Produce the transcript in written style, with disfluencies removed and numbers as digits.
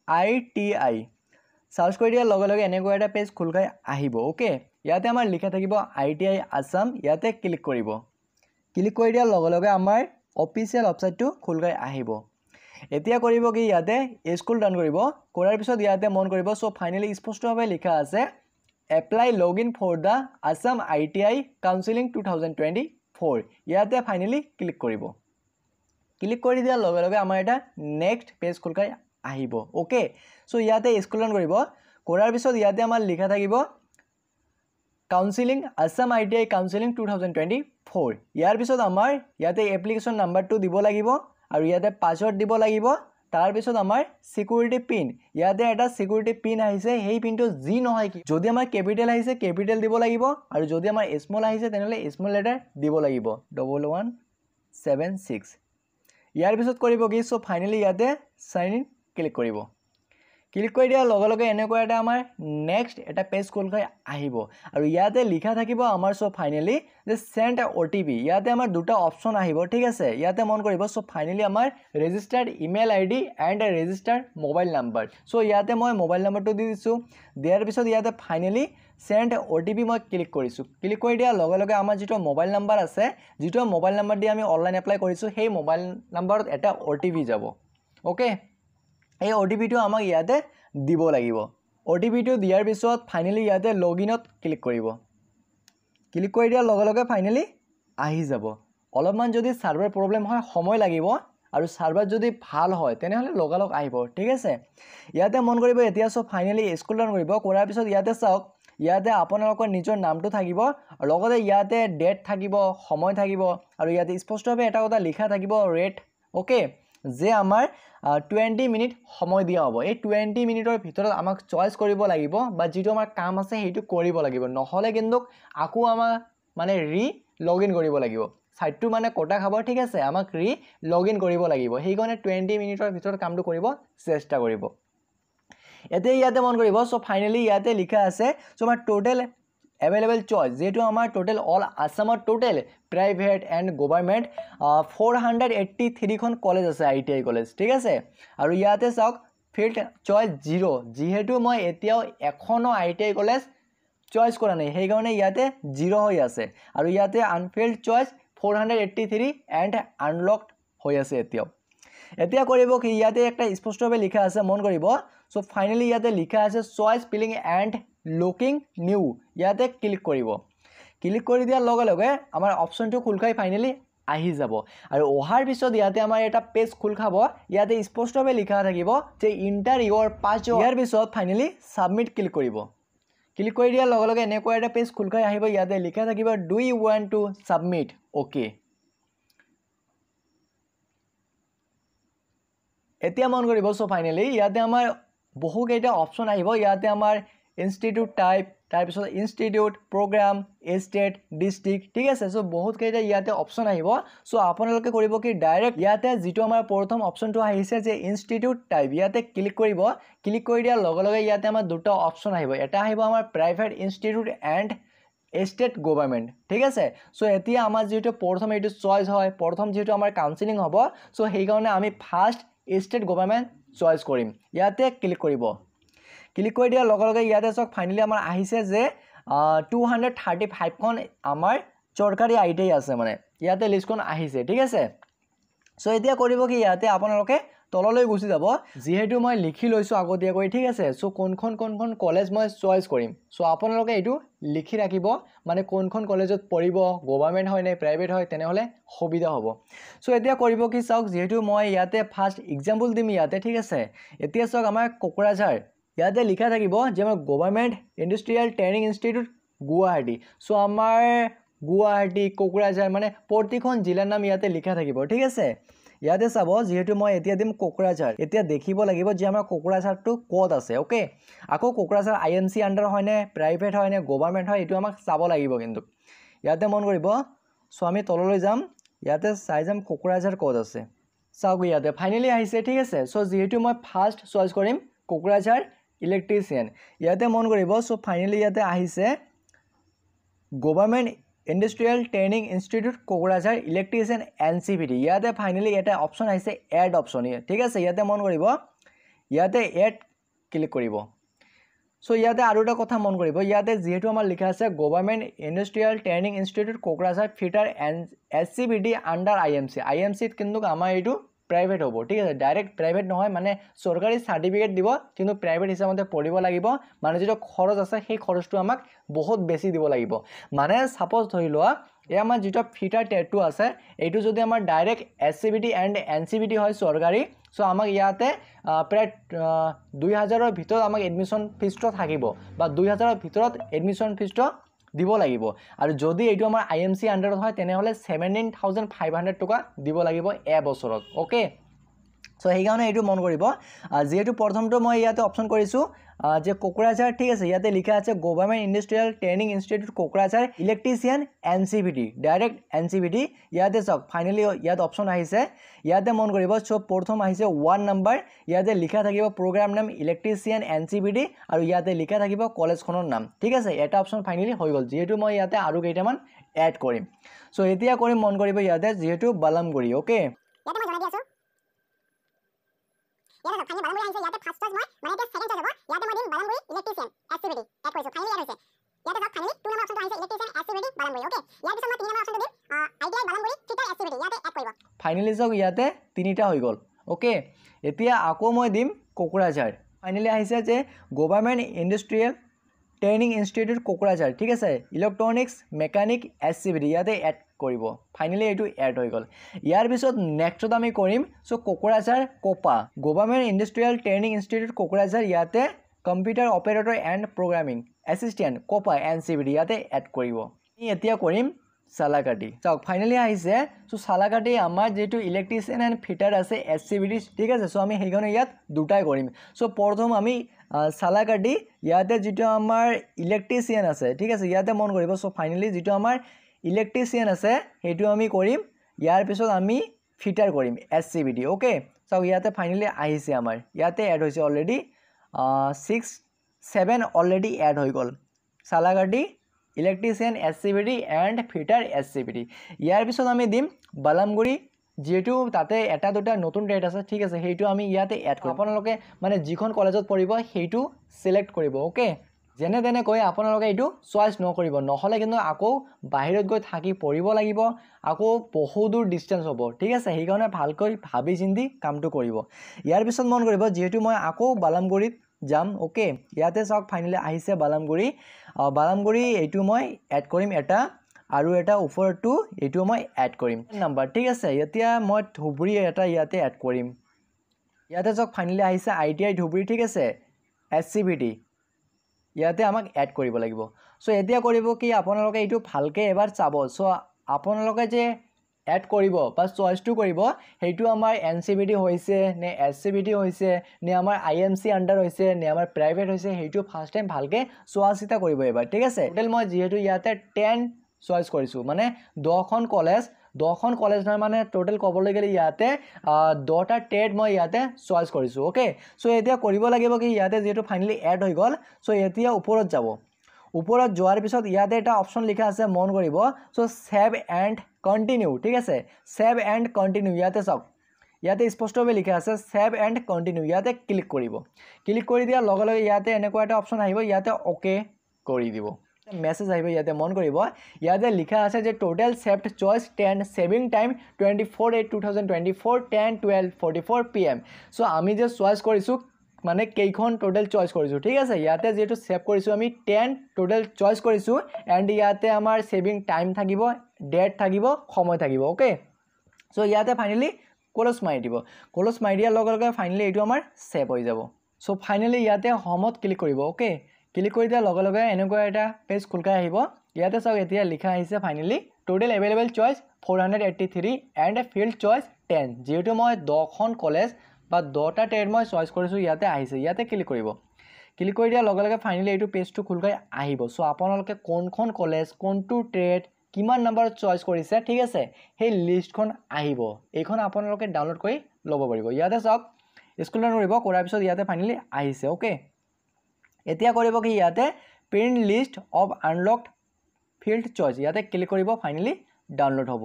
ITI search কৰি দিয়াৰ লগে লগে এনেকুৱা এটা পেজ খোল খাই আহিব ওকে ইয়াতে আমাৰ লিখা থাকিব ITI আসাম ইয়াতে ক্লিক কৰিব ক্লিক কৰি দিয়াৰ লগে লগে আমাৰ অফিচিয়েল ওয়েবসাইটটো খোল খাই আহিব এতিয়া কৰিব কি ইয়াতে স্কুল ডাউন কৰিব কৰাৰ পিছত ইয়াতে মন কৰিব সো ফাইনালি স্পষ্টভাৱে লিখা আছে apply login for the Assam ITI counseling 2024 ইয়াতে ফাইনালি ক্লিক কৰিব ক্লিক কৰি দিয়াৰ লগে লগে আমাৰ এটা নেক্সট পেজ খোল খাই আহিব ওকে সো ইয়াতে স্কুল ডাউন কৰিব কৰাৰ পিছত ইয়াতে আমাৰ লিখা থাকিব কাউন্সেলিং আসাম ITI কাউন্সেলিং 2024 ইয়াৰ পিছত আমাৰ ইয়াতে এপ্লিকেশন নাম্বাৰটো দিব লাগিব আৰু ইয়াতে পাসওয়াৰ্ড দিব লাগিব তাৰ পিছত আমাৰ সিকিউৰিটি পিন ইয়াতে এটা সিকিউৰিটি পিন আহিছে সেই পিনটো জি নহয় কি যদি আমাৰ ক্যাপিটাল আহিছে ক্যাপিটাল দিব লাগিব আৰু যদি আমাৰ স্মল আহিছে তেনেহলে স্মল লেটাৰ দিব লাগিব 1176 ইয়াৰ পিছত কৰিব কি সো ফাইনালি ইয়াতে সাইন ইন ক্লিক কৰিব ক্লিক কৰি দিয়াৰ লগে লগে এনেকুৱা এটা আমাৰ নেক্সট এটা পেজ খোল খাই আহিব আৰু ইয়াতে লিখা থাকিব আমাৰ সো ফাইনালি যে সেন্ড OTP ইয়াতে আমাৰ দুটা অপচন আহিব ঠিক আছে ইয়াতে মন কৰিব সো ফাইনালি আমাৰ registered email ID and registered mobile number so ইয়াতে মই মোবাইল নাম্বাৰটো দি দিছো দিয়াৰ পিছত ইয়াতে ফাইনালি সেন্ড OTP মই ক্লিক কৰিছো ক্লিক কৰি দিয়াৰ লগে লগে আমাৰ যেটো মোবাইল নাম্বাৰ আছে যেটো মোবাইল নাম্বাৰ দি আমি অনলাইন এপ্লাই কৰিছো সেই মোবাইল নাম্বাৰত এটা OTP যাব ওকে এই OTP টো আমাক ইয়াতে দিব লাগিব OTP টো দিয়াৰ পিছত ফাইনালি ইয়াতে লগইনত ক্লিক কৰিব ক্লিক কৰি দিয়াৰ লগে লগে ফাইনালি আহি যাব অলপমান যদি সাৰ্ভাৰ প্ৰবলেম হয় সময় লাগিব আৰু সাৰ্ভাৰ যদি ভাল হয় তেনেহলে লগালগ আহিব ঠিক আছে ইয়াতে মন কৰিব এতিয়া সো ফাইনালি স্কুল ডাউন কৰিব কৰাৰ পিছত ইয়াতে চাওক ইয়াতে আপোনালোকৰ নিজৰ নামটো থাকিব আৰু লগতে ইয়াতে ডেট থাকিব সময় থাকিব আৰু ইয়াতে স্পষ্টভাৱে এটা কথা লিখা থাকিব ৰেট ওকে যে আমাৰ 20 মিনিট সময় দিয়া হ'ব এই 20 মিনিটৰ ভিতৰত আমাক চয়েস কৰিব লাগিব বা যেটো আমাৰ কাম আছে হেইটো কৰিব লাগিব নহলে কিন্তু আকু আমাৰ মানে ৰি লগইন কৰিব লাগিব সাইটটো মানে কোটা খাব ঠিক আছে আমাক ৰি লগইন কৰিব লাগিব হেই কাৰণে 20 মিনিটৰ ভিতৰত কামটো কৰিব চেষ্টা কৰিব এতে ইয়াতে মন কৰিব সো ফাইনালি ইয়াতে লিখা আছে সো আমাৰ টোটাল available choice যেটো আমাৰ টোটাল অল আসামৰ টোটাল প্ৰাইভেট এন্ড গভৰ্নমেন্ট 483 খন কলেজ আছে ITI কলেজ ঠিক আছে আৰু ইয়াতে চাওক ফিল্ড চয়েস 0 যেহেতু মই এতিয়াও এখনো ITI কলেজ চয়েস কৰা নাই সেই কাৰণে ইয়াতে 0 হৈ আছে আৰু ইয়াতে আনফিল্ড চয়েস 483 এন্ড আনলকড হৈ আছে এতিয়া কৰিব কি ইয়াতে একটা স্পষ্টভাৱে লিখা আছে মন কৰিব সো ফাইনালি ইয়াতে লিখা আছে choice filling and locking new ইয়াতে ক্লিক কৰিব ক্লিক কৰি দিয়াৰ লগে লগে আমাৰ অপচনটো খুল খাই ফাইনালি আহি যাব আৰু ওহাৰ পিছত ইয়াতে আমাৰ এটা পেজ খুল খাব ইয়াতে স্পষ্টভাৱে লিখা থাকিব যে ইন্টাৰ ইওৰ পাসওয়াৰ্ড ইয়াৰ পিছত ফাইনালি সাবমিট ক্লিক কৰিব ক্লিক কৰি দিয়াৰ লগে লগে এনেকুৱা এটা পেজ খুল খাই আহিব ইয়াতে লিখা থাকিব do you want to submit okay এতিয়া মন কৰিব সো ফাইনালি ইয়াতে আমাৰ বহু কেইটা অপচন আহিব ইয়াতে আমাৰ ইনস্টিটিউট টাইপ তাৰ পিছত ইনস্টিটিউট প্ৰগ্ৰাম ষ্টেট ডিস্ট্ৰিক্ট ঠিক আছে সো বহুত কেইটা ইয়াতে অপচন আহিব সো আপোনালোকে কৰিব কি ডাইৰেক্ট ইয়াতে যেটো আমাৰ প্ৰথম অপচনটো আহিছে যে ইনস্টিটিউট টাইপ ইয়াতে ক্লিক কৰিব ক্লিক কৰি দিয়াৰ লগে লগে ইয়াতে আমাৰ দুটা অপচন আহিব এটা আহিব আমাৰ private institute and state government ঠিক আছে সো এতিয়া আমাৰ যেটো প্ৰথম এটো চয়েস হয় প্ৰথম যেটো আমাৰ কাউন্সেলিং হ'ব সো সেই কাৰণে আমি ফাৰ্স্ট স্টেট গভৰ্নমেন্ট চয়েস কৰিম ইয়াতে ক্লিক কৰিব ক্লিক কৰি দিয়াৰ লগে লগে ইয়াতে চক ফাইনালি আমাৰ আহিছে যে 235 খন আমাৰ চৰকাৰী ITI আছে মানে ইয়াতে লিষ্টখন আহিছে ঠিক আছে সো এতিয়া কৰিব কি ইয়াতে আপোনালোকে তললৈ গুছি যাব যেহেতু মই লিখি লৈছো আগতীয়াকৈ ঠিক আছে সো কোনখন কলেজ মই চয়েস কৰিম সো আপোনালোকে এটো লিখি ৰাখিব মানে কোনখন কলেজত পঢ়িব গভৰ্নমেন্ট হয় নে প্ৰাইভেট হয় তেনেহলে সুবিধা হ'ব সো এতিয়া কৰিব কি চাওক যেহেতু মই ইয়াতে ফাৰ্স্ট एग्जांपल দিম ইয়াতে ঠিক আছে এতিয়া চাওক আমাৰ কোকৰাঝাৰ ইয়াতে লিখা থাকিব যে আমাৰ government industrial training institute Guwahati so আমাৰ গুৱাহাটী কোকৰাঝাৰ মানে প্ৰতিখন জিলাৰ নাম ইয়াতে লিখা থাকিব ঠিক আছে ইয়াতে চাব যেহেতু মই এতিয়া দিম কোকৰাঝাৰ এতিয়া দেখিব লাগিব যে আমাৰ কোকৰাঝাৰটো ক'ত আছে ওকে আকৌ কোকৰাঝাৰ IMC আন্ডাৰ হয় নে প্ৰাইভেট হয় নে গভৰ্নমেন্ট হয় এটো আমাক চাব লাগিব কিন্তু ইয়াতে মন কৰিব সো আমি তললৈ যাম ইয়াতে চাই যাম কোকৰাঝাৰ ক'ত আছে চাওক ইয়াতে ফাইনালি আহিছে ঠিক আছে সো যেহেতু মই ফাৰ্স্ট চয়েস কৰিম কোকৰাঝাৰ ইলেক্ট্ৰিচিয়ান ইয়াতে মন কৰিব সো ফাইনালি ইয়াতে আহিছে government industrial training institute Kokrajhar electrician NCVT ইয়াতে ফাইনালি এটা অপচন আহিছে এড অপচন ঠিক আছে ইয়াতে মন কৰিব ইয়াতে এড ক্লিক কৰিব সো ইয়াতে আৰু এটা কথা মন কৰিব ইয়াতে যেহেতু আমাৰ লিখা আছে government industrial training institute Kokrajhar fitter and SCBD under IMC ত কিন্তু আমাৰ এইটো প্ৰাইভেট হ'ব ঠিক আছে ডাইৰেক্ট প্ৰাইভেট নহয় মানে চৰকাৰী সাৰ্টিফিকেট দিব কিন্তু প্ৰাইভেট হিচাপতে পঢ়িব লাগিব মানে যেটো খৰচ আছে সেই খৰচটো আমাক বহুত বেছি দিব লাগিব মানে সাপোজ ধৰি লোৱা এই আমাৰ যেটো ফিটাৰ টেটটো আছে এইটো যদি আমাৰ ডাইৰেক্ট SCBD এণ্ড NCBD হয় চৰকাৰী সো আমাক ইয়াতে প্ৰায় 2000 ৰ ভিতৰত আমাক এডমিশন ফিজটো থাকিব বা 2000 ৰ ভিতৰত এডমিশন ফিজটো দিব লাগিব আৰু যদি এইটো আমাৰ IMC আন্ডাৰত হয় তেনেহলে 17500 টকা দিব লাগিব এবছৰত ওকে সো সেইকাৰণে এইটো মন কৰিব যেহেতু প্ৰথমটো মই ইয়াতে অপচন কৰিছো যে কোকৰাঝাৰ ঠিক আছে ইয়াতে লিখা আছে government industrial training institute Kokrajhar electrician NCBD direct NCBD ইয়াতে চাওক ফাইনালি ইয়াত অপচন আহিছে ইয়াতে মন কৰিব সো প্ৰথম আহিছে 1 নম্বৰ ইয়াতে লিখা থাকিব প্ৰগ্ৰাম নাম ইলেক্ট্ৰিচিয়ান NCBD আৰু ইয়াতে লিখা থাকিব কলেজখনৰ নাম ঠিক আছে এটা অপচন ফাইনালি হৈ গল যেহেতু মই ইয়াতে আৰু কেইটামান এড কৰিম সো এতিয়া কৰিম মন কৰিব ইয়াতে যেহেতু বালামগুৰি ওকে ইয়াতে মই জনাই দি আছো ইয়াতে ফাইনালি বালামগুৰি আহিছে ইয়াতে ফাৰ্স্ট চইচ মই মানে এটা সেকেন্ড চইচ হ'ব ইয়াতে মই দিম বালামগুৰি ইলেক্ট্ৰিচিয়ান SCBD এড কৰিছো ফাইনালি এড হৈছে ইয়াতে চাওক ফাইনালি 2 নম্বৰ অপচনটো আহিছে ইলেক্ট্ৰিচিয়ান SCBD বালামগুৰি ওকে ইয়াৰ পিছত মই 3 নম্বৰ অপচনটো দিম ITI বালামগুৰি ফিটাৰ SCBD ইয়াতে এড কৰিব ফাইনালি চাওক ইয়াতে তিনিটা হৈ গল ওকে এতিয়া আকৌ মই দিম কোকৰাঝাৰ ফাইনালি আহিছে যে government industrial training institute Kokrajhar ঠিক আছে ইলেক্ট্ৰনিক্স মেকানিক SCBD ইয়াতে এড কৰিব ফাইনালি এইটো এড হৈ গল ইয়াৰ পিছত নেক্সটত আমি কৰিম so Kokrajhar COPA government industrial training institute Kokrajhar ইয়াতে computer operator and programming assistant COPA NCBD ইয়াতে এড কৰিব এতিয়া কৰিম সালাকাটি চাওক ফাইনালি আহিছে সো সালাকাটি আমাৰ যেটো ইলেক্ট্ৰিচিয়ান এণ্ড ফিটাৰ আছে SCBD ঠিক আছে সো আমি সেইকাৰণে ইয়াত দুটাই কৰিম সো প্ৰথম আমি সালাকাটি ইয়াতে যেটো আমাৰ ইলেক্ট্ৰিচিয়ান আছে ঠিক আছে ইয়াতে মন কৰিব সো ফাইনালি যেটো আমাৰ ইলেক্ট্ৰিচিয়ান আছে হেতু আমি কৰিম ইয়াৰ পিছত আমি ফিটাৰ কৰিম SCBD ওকে সো ইয়াতে ফাইনালি আহিছে আমাৰ ইয়াতে এড হৈছে অলৰেডি 6 7 অলৰেডি এড হৈ গল সালাকাটি electrician SCBD and fitter SCBD ইয়াৰ পিছত আমি দিম বালামগুৰি যেটো তাতে এটা দুটা নতুন ৰেট আছে ঠিক আছে হেতু আমি ইয়াতে এড কৰিম আপোনালোকে মানে যিখন কলেজত পঢ়িব হেতু সিলেক্ট কৰিব ওকে যেনে তেনে কৈ আপোনালোকে এইটো চয়েস নকৰিব নহলে কিন্তু আকৌ বাহিৰত গৈ থাকি পঢ়িব লাগিব আকৌ বহুত দূৰ ডিসটেন্স হ'ব ঠিক আছে সেইকাৰণে ভালকৈ ভাবি চিন্তি কামটো কৰিব ইয়াৰ পিছত মন কৰিব যেহেতু মই আকৌ বালামগুৰিত যাম ওকে ইয়াতে চাওক ফাইনালি আহিছে বালামগুৰি এইটো মই এড কৰিম এটা আৰু এটা ওপৰটো এইটো মই এড কৰিম নাম্বাৰ ঠিক আছে এতিয়া মই ধুবুৰী এটা ইয়াতে এড কৰিম ইয়াতে চাওক ফাইনালি আহিছে ITI ধুবুৰী ঠিক আছে SCBD ইয়াতে আমাক এড কৰিব লাগিব সো এতিয়া কৰিব কি আপোনালোকে এইটো ভালকে এবাৰ চাব সো আপোনালোকে যে এড কৰিব বা চয়েসটো কৰিব হেতু আমাৰ NCBD হৈছে নে SCBD হৈছে নে আমাৰ IMC আন্ডাৰ হৈছে নে আমাৰ প্ৰাইভেট হৈছে হেতু ফাৰ্স্ট টাইম ভালকে চোৱাচিতা কৰিব এবাৰ ঠিক আছে টোটাল মই যেহেতু ইয়াতে 10 চয়েস কৰিছো মানে 10খন কলেজ নহয় মানে টোটাল কবলৈ গলে ইয়াতে 10টা টেট মই ইয়াতে চয়েস কৰিছো ওকে সো এতিয়া কৰিব লাগিব কি ইয়াতে যেটো ফাইনালি এড হৈ গল সো এতিয়া ওপৰত যাব ওপৰত যোৱাৰ পিছত ইয়াতে এটা অপচন লিখা আছে মন কৰিব সো সেভ এণ্ড কন্টিনিউ ঠিক আছে সেভ এণ্ড কন্টিনিউ ইয়াতে চাওক ইয়াতে স্পষ্টভাৱে লিখা আছে সেভ এণ্ড কন্টিনিউ ইয়াতে ক্লিক কৰিব ক্লিক কৰি দিয়া লগে লগে ইয়াতে এনেকুৱা এটা অপচন আহিব ইয়াতে ওকে কৰি দিব মেসেজ আহিব ইয়াতে মন কৰিব ইয়াতে লিখা আছে যে total saved choice 10 saving time 24/8/2024 10:12:44 PM so আমি যে চয়েস কৰিছো মানে কেইখন টোটাল চয়েস কৰিছো ঠিক আছে ইয়াতে যেটো সেভ কৰিছো আমি 10 টোটাল চয়েস কৰিছো এন্ড ইয়াতে আমাৰ সেভিং টাইম থাকিব ডেট থাকিব সময় থাকিব ওকে সো ইয়াতে ফাইনালি ক্লোজ মাৰি দিব ক্লোজ মাৰি দিয়াৰ লগে লগে ফাইনালি এইটো আমাৰ সেভ হৈ যাব সো ফাইনালি ইয়াতে হোমত ক্লিক কৰিব ওকে ক্লিক কৰি দিয়াৰ লগে লগে এনেকুৱা এটা পেজ খুলকাই আহিব ইয়াতে চাওক এতিয়া লিখা আহিছে finally total available choice 483 and filled choice 10 যেহেতু মই 10খন কলেজ বা 10টা টেট মই চয়েস কৰিছো ইয়াতে আহিছে ইয়াতে ক্লিক কৰিব ক্লিক কৰি দিয়াৰ লগে লগে ফাইনালি এইটো পেজটো খুলকাই আহিব সো আপোনালোকে কোনখন কলেজ কোনটো টেট কিমান নম্বৰ চয়েস কৰিছে ঠিক আছে সেই লিষ্টখন আহিব এইখন আপোনালোকে ডাউনলোড কৰি ল'ব পাৰিব ইয়াতে চাওক স্ক্ৰল ডাউন কৰিব কৰাৰ পিছত ইয়াতে ফাইনালি আহিছে ওকে এতিয়া কৰিব কি ইয়াতে print list of unlocked field choice ইয়াতে ক্লিক কৰিব ফাইনালি ডাউনলোড হ'ব